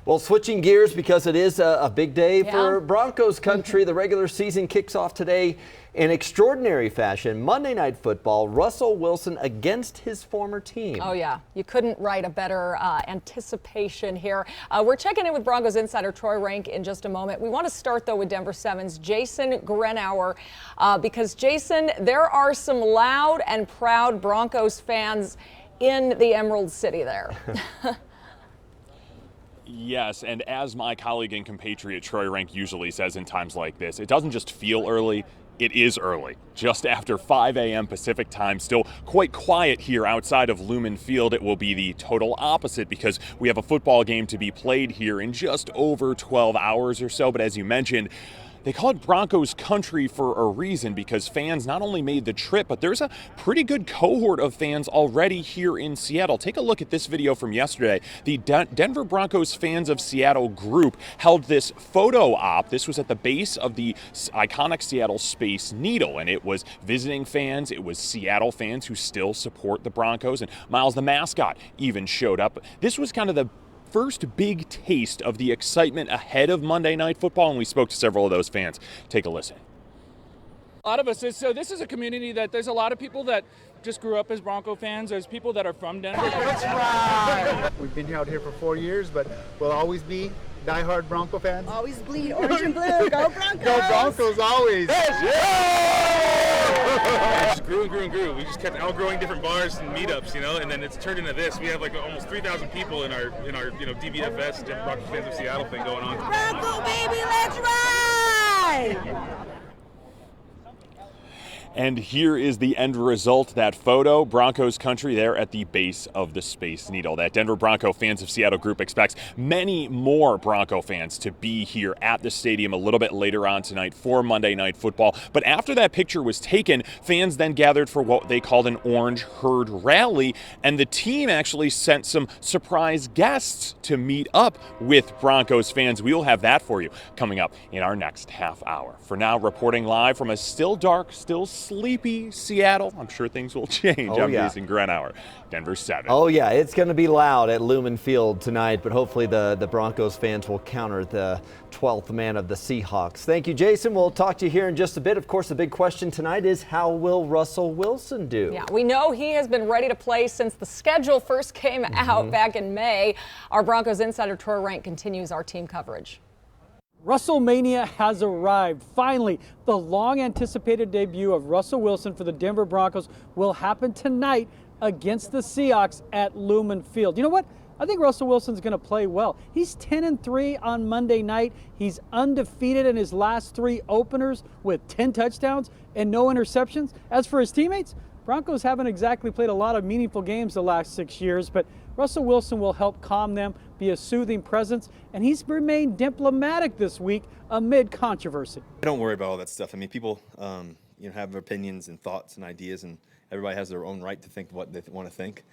Well, switching gears because it is a big day for Broncos Country. The regular season kicks off today in extraordinary fashion. Monday Night Football, Russell Wilson against his former team. Oh, yeah. You couldn't write a better anticipation here. We're checking in with Broncos insider Troy Rank in just a moment. We want to start, though, with Denver7's Jason Grenauer because, Jason, there are some loud and proud Broncos fans in the Emerald City there. Yes, and as my colleague and compatriot Troy Rank usually says in times like this, it doesn't just feel early, it is early. Just after 5 a.m. Pacific time, still quite quiet here outside of Lumen Field. It will be the total opposite because we have a football game to be played here in just over 12 hours or so. But as you mentioned, they call it Broncos Country for a reason because fans not only made the trip, but there's a pretty good cohort of fans already here in Seattle. Take a look at this video from yesterday. The Denver Broncos Fans of Seattle group held this photo op. This was at the base of the iconic Seattle Space Needle, and it was visiting fans. It was Seattle fans who still support the Broncos, and Miles, the mascot, even showed up. This was kind of the first big taste of the excitement ahead of Monday Night Football, and we spoke to several of those fans. Take a listen. A lot of us, so this is a community that there's a lot of people that just grew up as Bronco fans. There's people that are from Denver. Let's ride! We've been out here for 4 years, but we'll always be diehard Bronco fans. Always bleed orange and blue. Go Broncos! Go Broncos always! It just grew and grew and grew. We just kept outgrowing different bars and meetups, and then it's turned into this. We have like almost 3,000 people in our DBFS, Denver Broncos Fans of Seattle thing going on. Bronco baby, let's ride! And here is the end result, that photo, Broncos Country there at the base of the Space Needle. That Denver Bronco Fans of Seattle group expects many more Bronco fans to be here at the stadium a little bit later on tonight for Monday Night Football. But after that picture was taken, fans then gathered for what they called an Orange Herd Rally, and the team actually sent some surprise guests to meet up with Broncos fans. We will have that for you coming up in our next half hour. For now, reporting live from a still dark, still sleepy Seattle. I'm sure things will change. I'm Jason Grenauer, Denver7. Oh, yeah, it's going to be loud at Lumen Field tonight, but hopefully the Broncos fans will counter the 12th man of the Seahawks. Thank you, Jason. We'll talk to you here in just a bit. Of course, the big question tonight is how will Russell Wilson do? Yeah, we know he has been ready to play since the schedule first came out back in May. Our Broncos insider Troy Rank continues our team coverage. WrestleMania has arrived. Finally, the long-anticipated debut of Russell Wilson for the Denver Broncos will happen tonight against the Seahawks at Lumen Field. You know what? I think Russell Wilson's going to play well. He's 10-3 on Monday night. He's undefeated in his last 3 openers with 10 touchdowns and no interceptions. As for his teammates, Broncos haven't exactly played a lot of meaningful games the last 6 years, but Russell Wilson will help calm them, be a soothing presence, and he's remained diplomatic this week amid controversy. I don't worry about all that stuff. I mean, people have opinions and thoughts and ideas, and everybody has their own right to think what they want to think.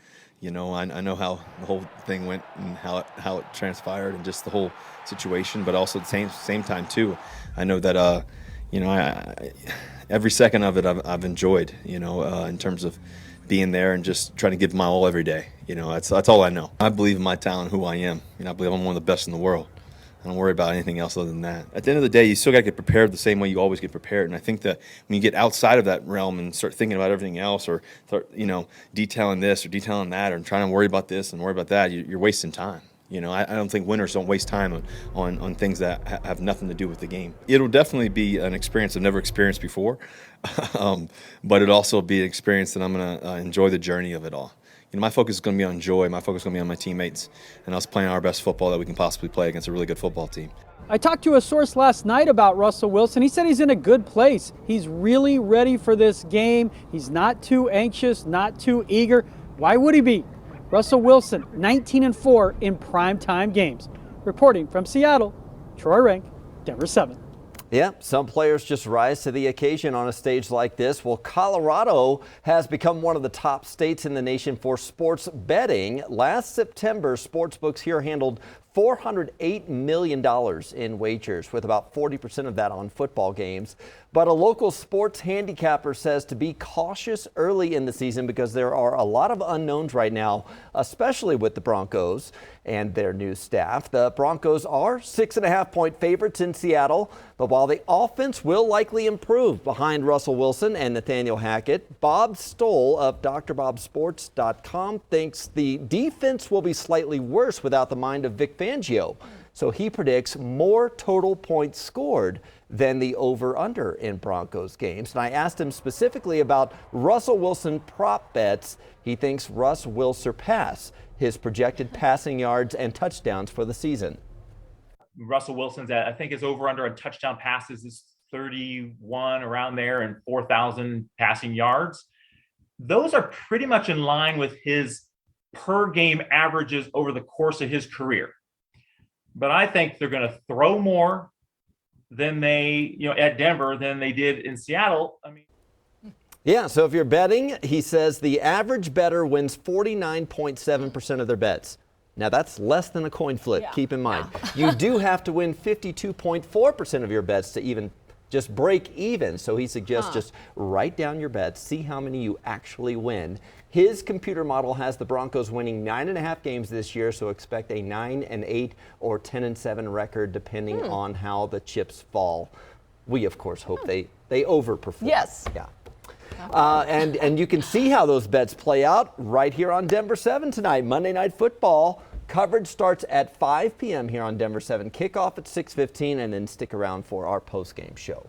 I know how the whole thing went and how it transpired and just the whole situation, but also at the same time too, I know that every second of it I've enjoyed, in terms of being there and just trying to give my all every day. That's all I know. I believe in my talent, who I am. I believe I'm one of the best in the world. I don't worry about anything else other than that. At the end of the day, you still got to get prepared the same way you always get prepared. And I think that when you get outside of that realm and start thinking about everything else, or start, detailing this or detailing that, or trying to worry about this and worry about that, you're wasting time. I don't think winners don't waste time on things that have nothing to do with the game. It'll definitely be an experience I've never experienced before, but it'll also be an experience that I'm going to enjoy the journey of it all. My focus is going to be on joy. My focus is going to be on my teammates and us playing our best football that we can possibly play against a really good football team. I talked to a source last night about Russell Wilson. He said he's in a good place. He's really ready for this game. He's not too anxious, not too eager. Why would he be? Russell Wilson, 19-4 in primetime games. Reporting from Seattle, Troy Rank, Denver7. Yeah, some players just rise to the occasion on a stage like this. Well, Colorado has become one of the top states in the nation for sports betting. Last September, sportsbooks here handled $408 million in wagers, with about 40% of that on football games. But a local sports handicapper says to be cautious early in the season because there are a lot of unknowns right now, especially with the Broncos. and their new staff. The Broncos are 6.5-point favorites in Seattle, but while the offense will likely improve behind Russell Wilson and Nathaniel Hackett, Bob Stoll of drbobsports.com thinks the defense will be slightly worse without the mind of Vic Fangio. So he predicts more total points scored than the over-under in Broncos games. And I asked him specifically about Russell Wilson prop bets. He thinks Russ will surpass his projected passing yards and touchdowns for the season. Russell Wilson's at, I think his over-under on touchdown passes is 31 around there and 4,000 passing yards. Those are pretty much in line with his per game averages over the course of his career. But I think they're going to throw more than they, at Denver than they did in Seattle. I mean, yeah, so if you're betting, he says the average bettor wins 49.7% of their bets. Now that's less than a coin flip, keep in mind. You do have to win 52.4% of your bets to even just break even. So he suggests just write down your bets, see how many you actually win. His computer model has the Broncos winning 9.5 games this year, so expect a 9-8 or 10-7 record depending on how the chips fall. We, of course, hope they overperform. Yes. Yeah. And you can see how those bets play out right here on Denver 7 tonight. Monday Night Football coverage starts at 5 p.m. here on Denver 7. Kickoff at 6:15, and then stick around for our post-game show.